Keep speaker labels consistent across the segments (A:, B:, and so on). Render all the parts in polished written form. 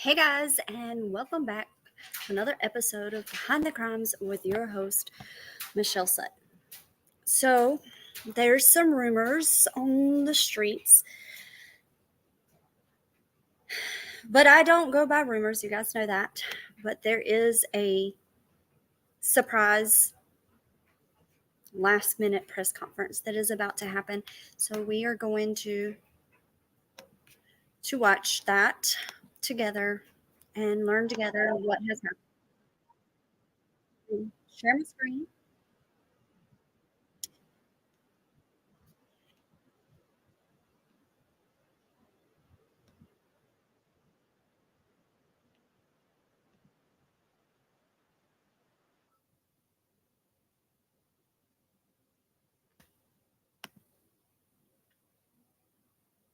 A: Hey guys, and welcome back to another episode of Behind the Crimes with your host, Michelle Sutton. So, there's some rumors on the streets, but I don't go by rumors, you guys know that. But there is a surprise last minute press conference that is about to happen. So, we are going to watch that together and learn together what has happened. Share my screen.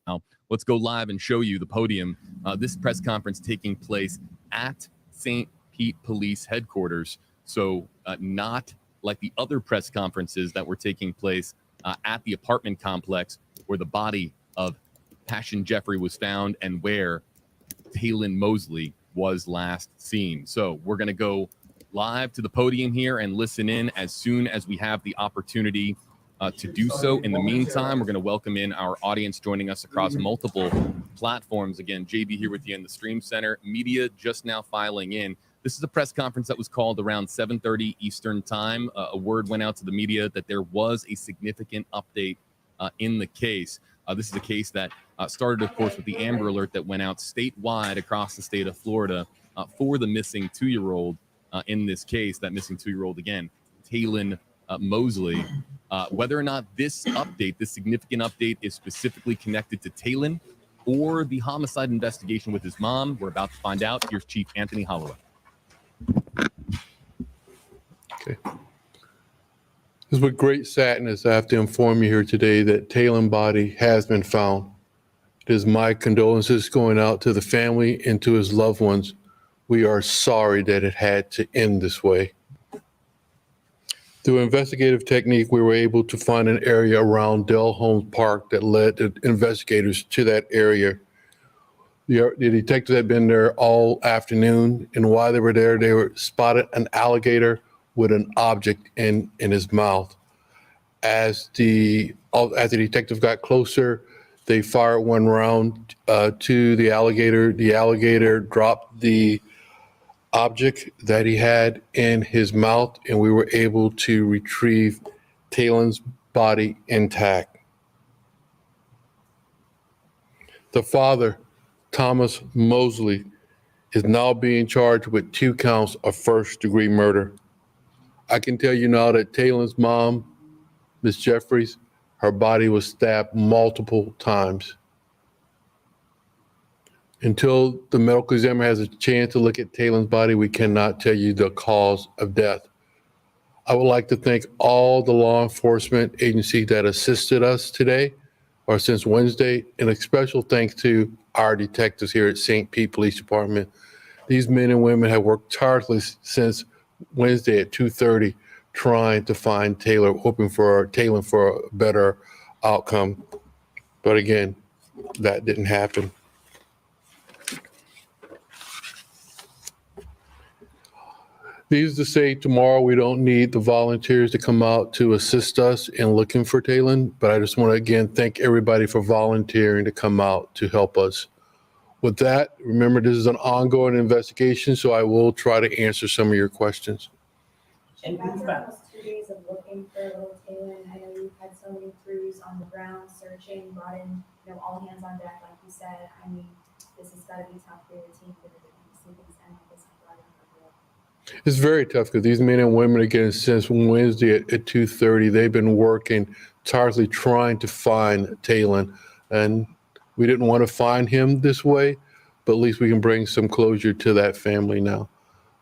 B: Now, let's go live and show you the podium. This press conference taking place at St. Pete Police Headquarters. So not like the other press conferences that were taking place at the apartment complex where the body of Passion Jeffrey was found and where Taylen Mosley was last seen. So we're going to go live to the podium here and listen in as soon as we have the opportunity to do so. In the meantime, we're going to welcome in our audience joining us across multiple platforms. Again, JB here with you in the Stream Center. Media just now filing in. This is a press conference that was called around 7:30 Eastern time. A word went out to the media that there was a significant update in the case. This is a case that started, of course, with the Amber Alert that went out statewide across the state of Florida for the missing 2-year-old in this case. That missing 2-year-old, again, Taylen Mosley. Whether or not this update, this significant update, is specifically connected to Taylen or the homicide investigation with his mom, we're about to find out. Here's Chief Anthony Holloway.
C: Okay. This is with great sadness I have to inform you here today that Taylen's body has been found. It is my condolences going out to the family and to his loved ones. We are sorry that it had to end this way. Through investigative technique, we were able to find an area around Dell Holmes Park that led the investigators to that area. The detectives had been there all afternoon, and while they were there, they were spotted an alligator with an object in his mouth. As the detective got closer, they fired one round to the alligator. The alligator dropped the object that he had in his mouth, and we were able to retrieve Taylen's body intact. The father, Thomas Mosley, is now being charged with 2 counts of first-degree murder. I can tell you now that Taylen's mom, Miss Jeffries, her body was stabbed multiple times. Until the medical examiner has a chance to look at Taylen's body, we cannot tell you the cause of death. I would like to thank all the law enforcement agencies that assisted us today or since Wednesday, and a special thanks to our detectives here at St. Pete Police Department. These men and women have worked tirelessly since Wednesday at 2:30 trying to find hoping for Taylen for a better outcome. But again, that didn't happen. Needless to say, tomorrow we don't need the volunteers to come out to assist us in looking for Taylen, but I just want to again thank everybody for volunteering to come out to help us. With that, remember this is an ongoing investigation, so I will try to answer some of your questions.
D: And almost 2 days of looking for little Taylen. I know you've had so many crews on the ground searching, brought in, all hands on deck, like you said. I mean, this has got to be tough for your team to see things end like this.
C: It's very tough because these men and women, again, since Wednesday at 2:30, they've been working tirelessly trying to find Taylen. And we didn't want to find him this way, but at least we can bring some closure to that family now.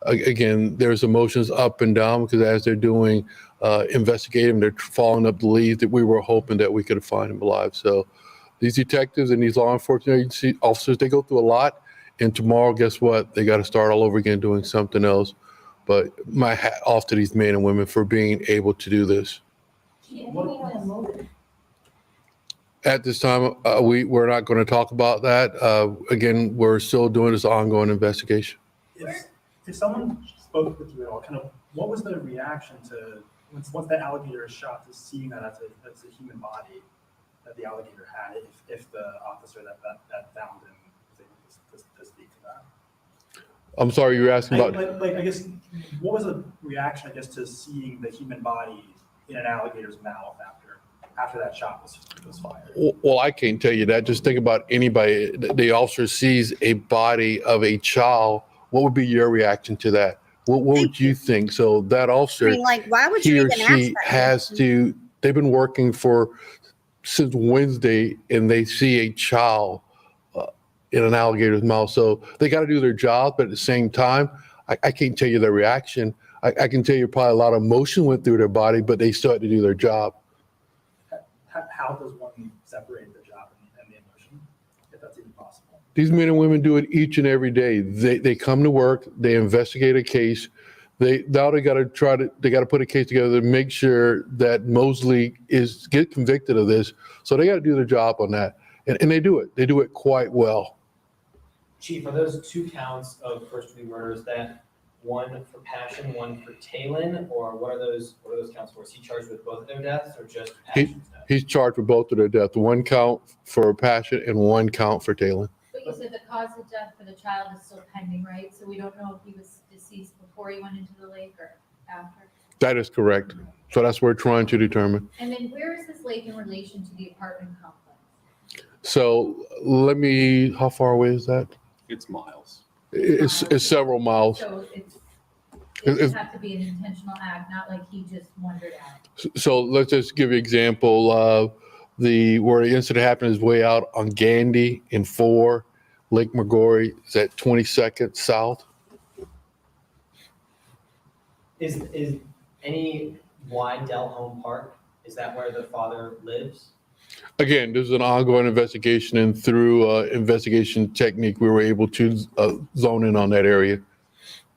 C: Again, there's emotions up and down because as they're doing investigating, they're following up the leads that we were hoping that we could find him alive. So these detectives and these law enforcement agency officers, they go through a lot. And tomorrow, guess what? They got to start all over again doing something else. But my hat off to these men and women for being able to do this. At this time, we're not going to talk about that. Again, we're still doing this ongoing investigation.
E: If someone spoke with you at all, kind of what was the reaction to once that alligator is shot, to seeing that as a human body that the alligator had, if the officer that found him was able to speak to that?
C: I'm sorry, you were asking about.
E: I guess, what was the reaction, I guess, to seeing the human body in an alligator's mouth after that shot was fired?
C: Well, I can't tell you that. Just think about anybody. The officer sees a body of a child. What would be your reaction to that? What would you think? So that officer,
A: I mean, like, why would
C: he
A: you
C: or
A: even
C: she
A: ask that?
C: has to. They've been working since Wednesday, and they see a child in an alligator's mouth. So they got to do their job, but at the same time, I can't tell you their reaction. I can tell you probably a lot of emotion went through their body, but they still had to do their job.
E: How does one separate the job and the emotion, if that's even possible?
C: These men and women do it each and every day. They come to work, they investigate a case. They got to put a case together to make sure that Mosley get convicted of this. So they got to do their job on that, and they do it. They do it quite well.
F: Chief, are those 2 counts of first-degree murder? Is that one for passion, one for Taylen, or what are those counts for? Is he charged with both of their deaths, or just Passion's death?
C: He's charged with both of their deaths. 1 count for passion and 1 count for Taylen.
G: But you said the cause of death for the child is still pending, right? So we don't know if he was deceased before he went into the lake or after.
C: That is correct. So that's what we're trying to determine.
G: And then where is this lake in relation to the apartment complex?
C: So how far away is that?
B: It's miles.
C: It's several miles.
G: So it
C: If-
G: would have to be an intentional act, not like he just wandered out.
C: So let's just give you an example of where the incident happened is way out on Gandy in 4, Lake McGorry is at 22nd South.
F: Is any Wydell Home Park, is that where the father lives?
C: Again, this is an ongoing investigation, and through investigation technique, we were able to zone in on that area.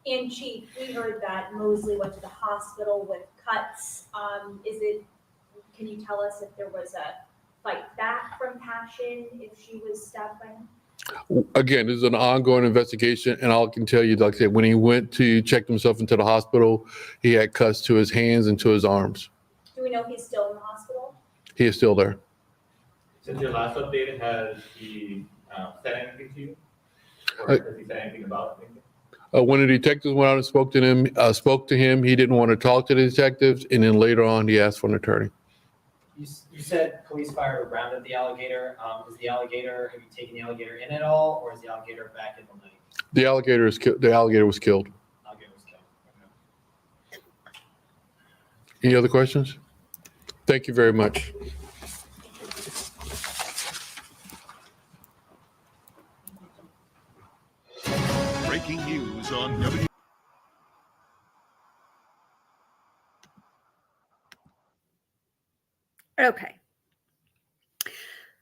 D: And Chief, we heard that Mosley went to the hospital with cuts. Can you tell us if there was a fight back from Passion, if she was stabbed by him?
C: Again, this is an ongoing investigation, and I can tell you, like I said, when he went to check himself into the hospital, he had cuts to his hands and to his arms.
D: Do we know if he's still in the hospital?
C: He is still there.
H: Since your last update, has he said anything to you? Or has he said anything about anything?
C: When the detectives went out and spoke to him, he didn't want to talk to the detectives, and then later on, he asked for an attorney.
F: You said police fired a round at the alligator. Have you taken the alligator in at all, or is the alligator back in the lake?
C: The alligator was killed.
F: Alligator was killed. Okay.
C: Any other questions? Thank you very much.
I: Breaking news on W.
A: Okay.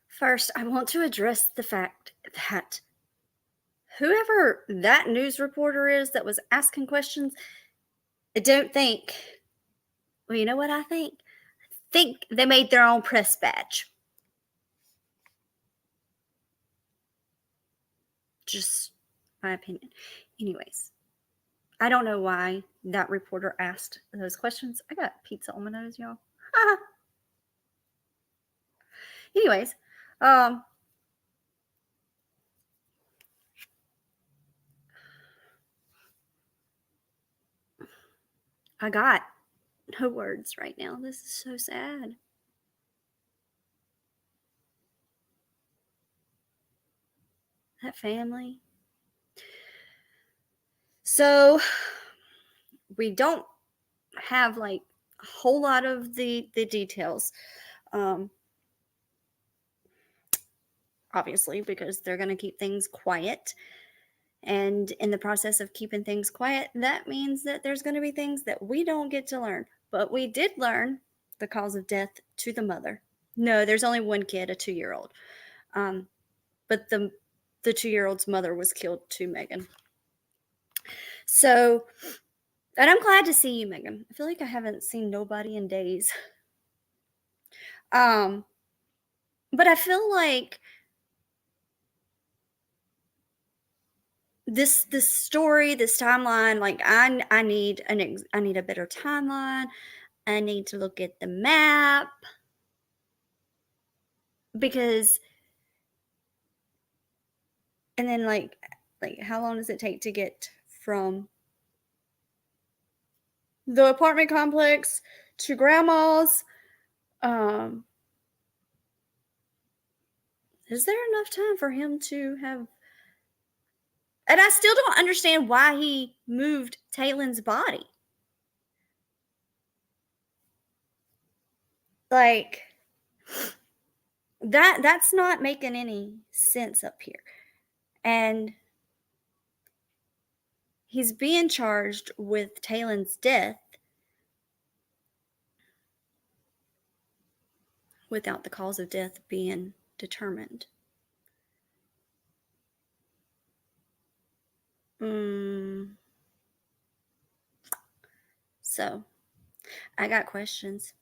A: First, I want to address the fact that whoever that news reporter is that was asking questions, I don't think, well, you know what I think? I think they made their own press badge. Just my opinion. Anyways, I don't know why that reporter asked those questions. I got pizza on my nose, y'all. Anyways, I got no words right now. This is so sad. That family. So we don't have like a whole lot of the details. Obviously, because they're going to keep things quiet. And in the process of keeping things quiet, that means that there's going to be things that we don't get to learn. But we did learn the cause of death to the mother. No, there's only one kid, a 2-year-old. But the 2-year-old's mother was killed too, Megan. So, and I'm glad to see you, Megan. I feel like I haven't seen nobody in days. But I feel like this story, this timeline, like I need I need a better timeline. I need to look at the map because, and then like how long does it take to get from the apartment complex to grandma's? Is there enough time for him to have? And I still don't understand why he moved Taylen's body. Like that's not making any sense up here. And he's being charged with Taylen's death without the cause of death being determined. So, I got questions.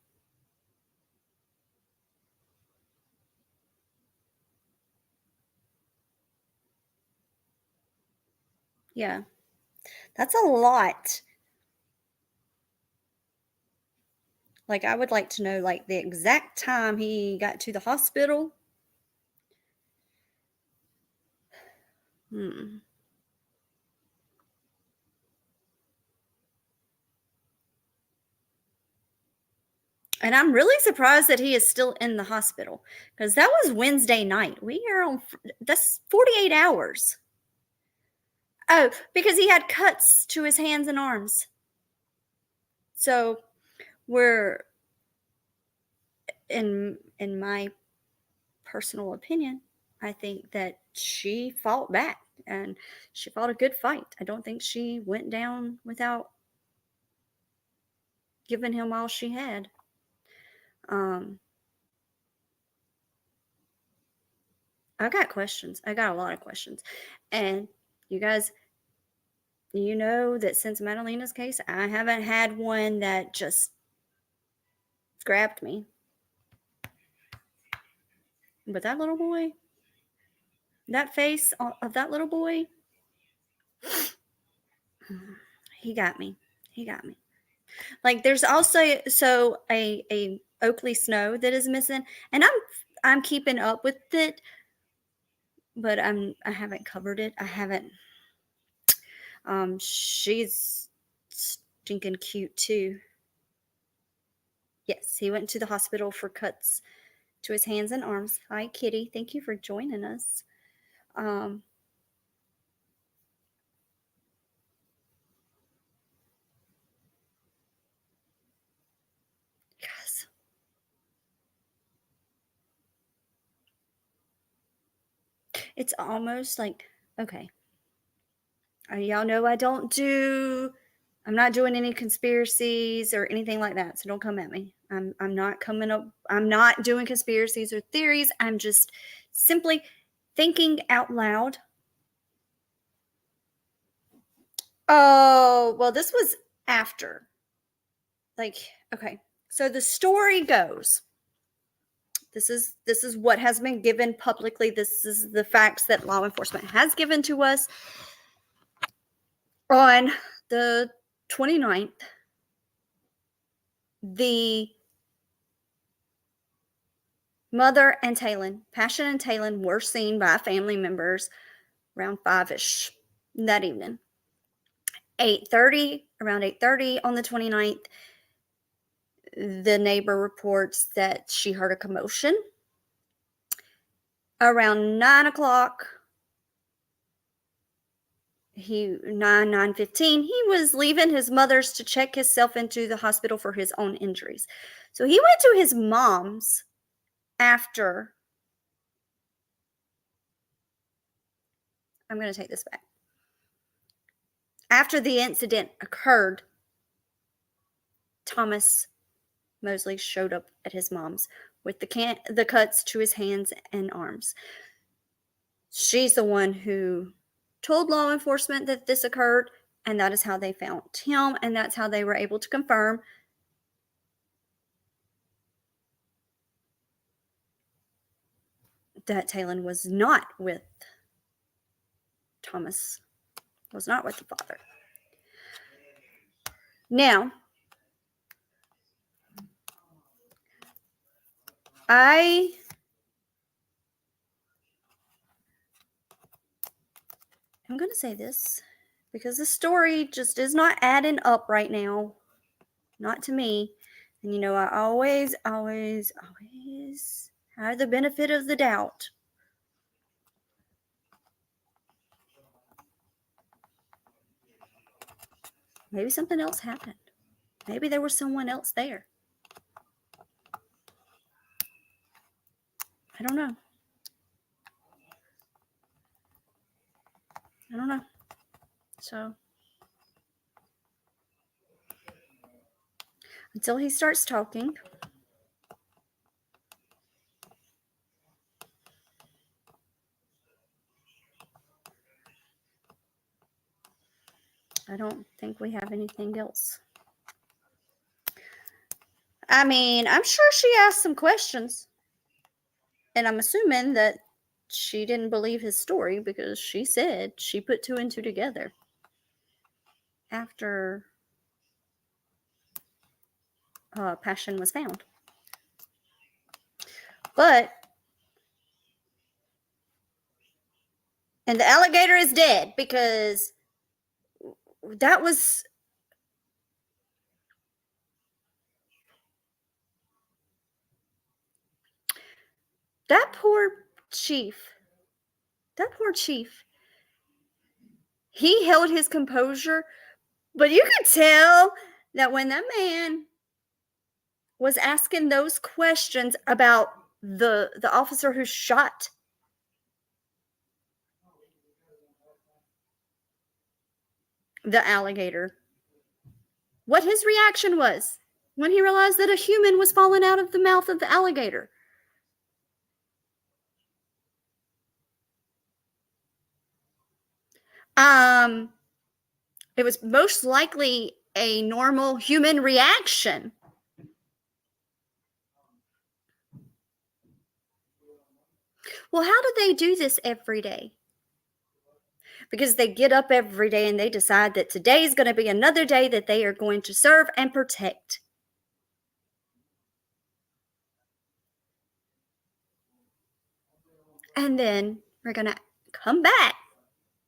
A: Yeah. That's a lot. Like, I would like to know, like, the exact time he got to the hospital. And I'm really surprised that he is still in the hospital because that was Wednesday night. We are on, that's 48 hours. Oh, because he had cuts to his hands and arms. So we're, in my personal opinion, I think that she fought back and she fought a good fight. I don't think she went down without giving him all she had. I got questions. I got a lot of questions. And you guys, you know that since Madalena's case, I haven't had one that just grabbed me. But that little boy, that face of that little boy, he got me. He got me. Like there's also a Oakley Snow that is missing, and I'm keeping up with it, but I haven't covered it. I haven't. She's stinking cute too. Yes, he went to the hospital for cuts to his hands and arms. Hi, Kitty. Thank you for joining us. Yes. It's almost like, okay. Y'all know I'm not doing any conspiracies or anything like that. So don't come at me. I'm not doing conspiracies or theories. I'm just simply thinking out loud. Oh, well, this was after. Like, okay. So the story goes. This is what has been given publicly. This is the facts that law enforcement has given to us. On the 29th, the mother and Taylen, Passion and Taylen, were seen by family members around 5-ish that evening. 8:30, around 8:30 on the 29th, the neighbor reports that she heard a commotion. Around 9 o'clock, 9:15, he was leaving his mother's to check himself into the hospital for his own injuries. So he went to his mom's after. I'm going to take this back. After the incident occurred, Thomas Mosley showed up at his mom's with the cuts to his hands and arms. She's the one who told law enforcement that this occurred, and that is how they found him, and that's how they were able to confirm that Taylen was not with Thomas, was not with the father. Now, I'm going to say this because the story just is not adding up right now. Not to me. And you know, I always have the benefit of the doubt. Maybe something else happened. Maybe there was someone else there. I don't know. So, until he starts talking, I don't think we have anything else. I mean, I'm sure she asked some questions. And I'm assuming that she didn't believe his story because she said she put 2 and 2 together after Passion was found. And the alligator is dead because that poor chief. He held his composure, but you could tell that when that man was asking those questions about the officer who shot the alligator, what his reaction was when he realized that a human was falling out of the mouth of the alligator. It was most likely a normal human reaction. Well, how do they do this every day? Because they get up every day and they decide that today is going to be another day that they are going to serve and protect. And then we're going to come back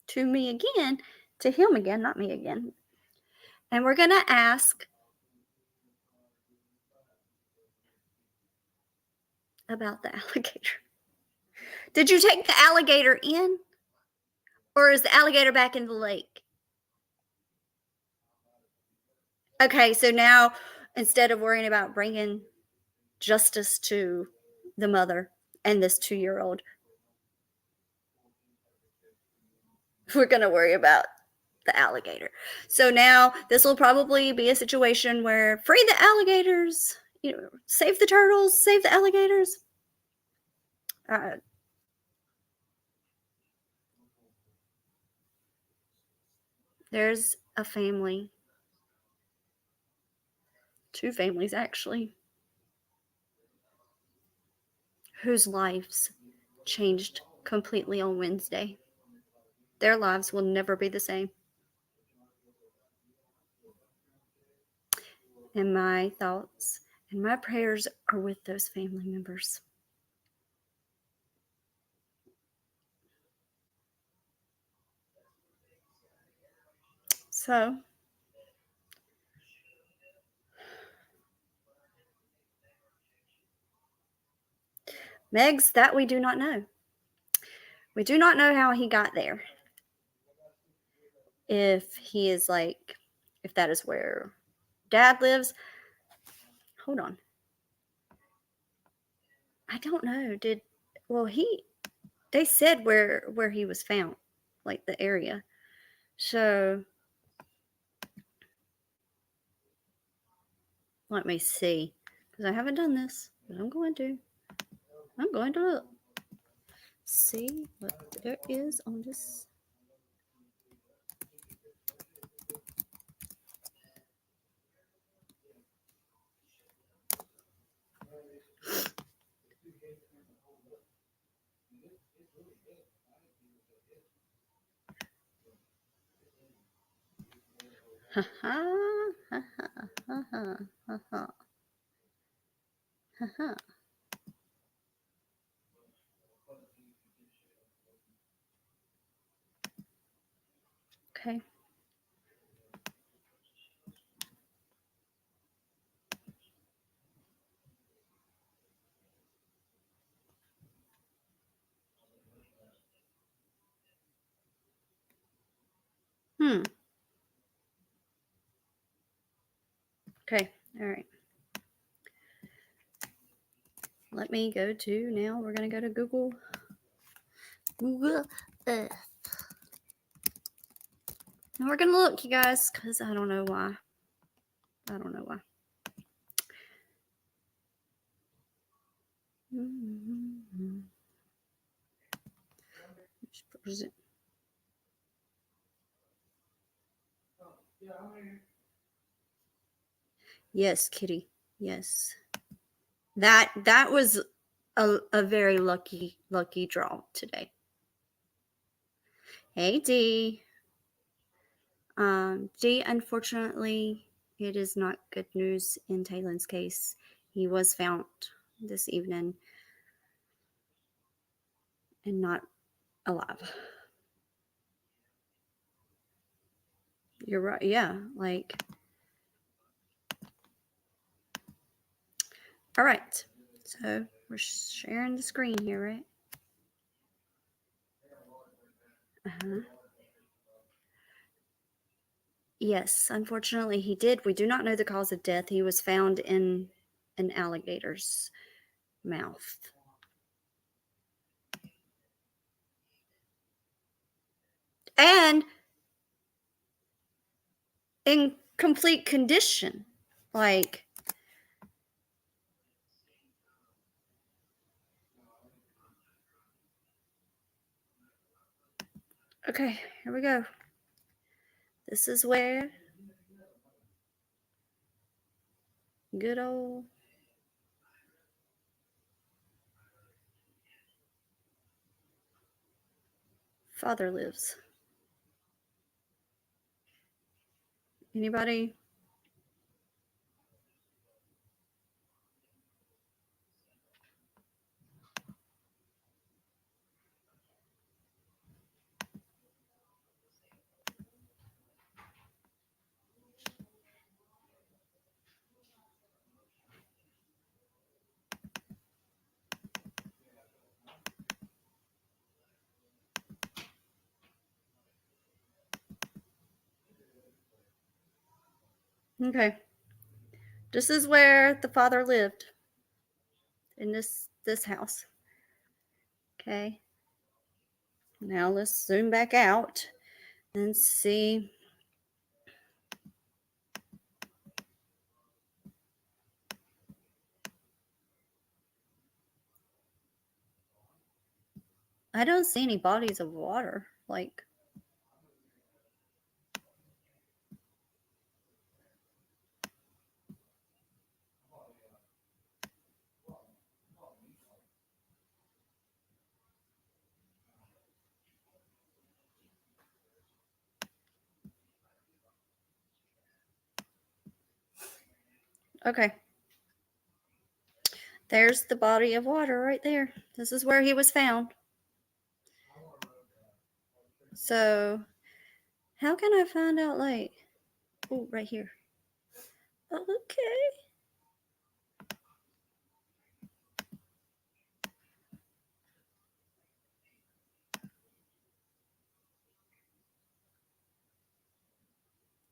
A: to him again, not me again. And we're going to ask about the alligator. Did you take the alligator in? Or is the alligator back in the lake? Okay, so now instead of worrying about bringing justice to the mother and this 2-year-old, we're going to worry about the alligator. So now this will probably be a situation where free the alligators, save the turtles, save the alligators. There's a family, 2 families actually, whose lives changed completely on Wednesday. Their lives will never be the same. And my thoughts and my prayers are with those family members. So, Megs, that we do not know. We do not know how he got there. If that is where Dad lives. Hold on. I don't know. They said where he was found, like the area. So, let me see. Because I haven't done this, but I'm going to look. See what there is on this. Ha ha ha ha ha ha ha ha ha. Okay. Okay. All right. Let me go to now. We're going to go to Google. Google Earth. And we're going to look, you guys, because I don't know why. I don't know why. Yes, Kitty. Yes. That was a very lucky draw today. Hey, D. D, unfortunately, it is not good news in Taylen's case. He was found this evening and not alive. You're right. Yeah, like. All right. So we're sharing the screen here, right? Uh-huh. Yes, unfortunately he did. We do not know the cause of death. He was found in an alligator's mouth. And in complete condition. Like, okay, here we go. This is where good old father lives. Anybody? Okay. This is where the father lived. In this house. Okay. Now let's zoom back out and see. I don't see any bodies of water. Like, okay. There's the body of water right there. This is where he was found. So, how can I find out, like, oh, right here. Okay.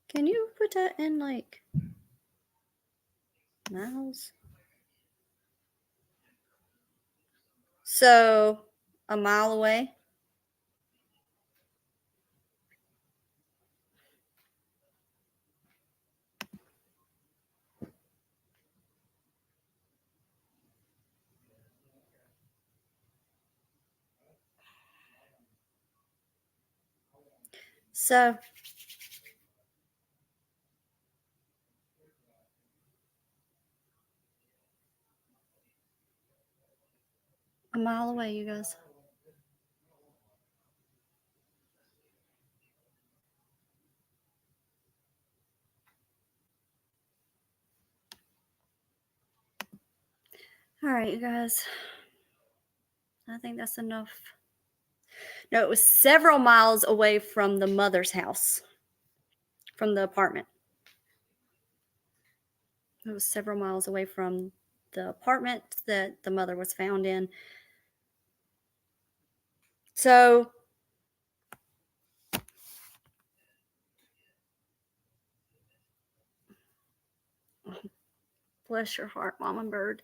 A: Can you put that in, like, miles? So, a mile away. So, a mile away, you guys. All right, you guys. I think that's enough. No, it was several miles away from the mother's house, from the apartment. It was several miles away from the apartment that the mother was found in. So, bless your heart, Mama Bird.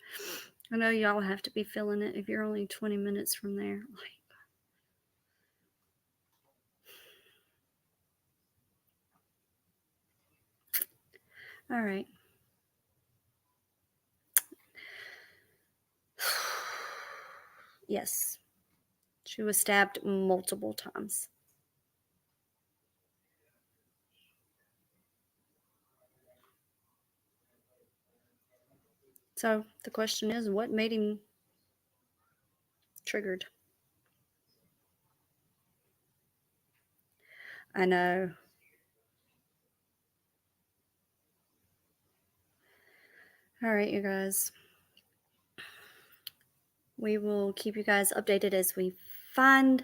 A: I know y'all have to be feeling it if you're only 20 minutes from there. All right. Yes. She was stabbed multiple times. So the question is, what made him triggered? I know. All right, you guys. We will keep you guys updated as we find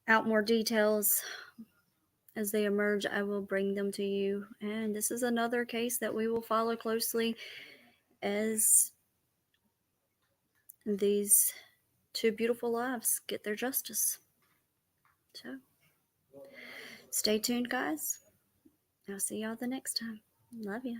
A: out more details. As they emerge, I will bring them to you. And this is another case that we will follow closely as these two beautiful lives get their justice. So, stay tuned, guys. I'll see y'all the next time. Love ya.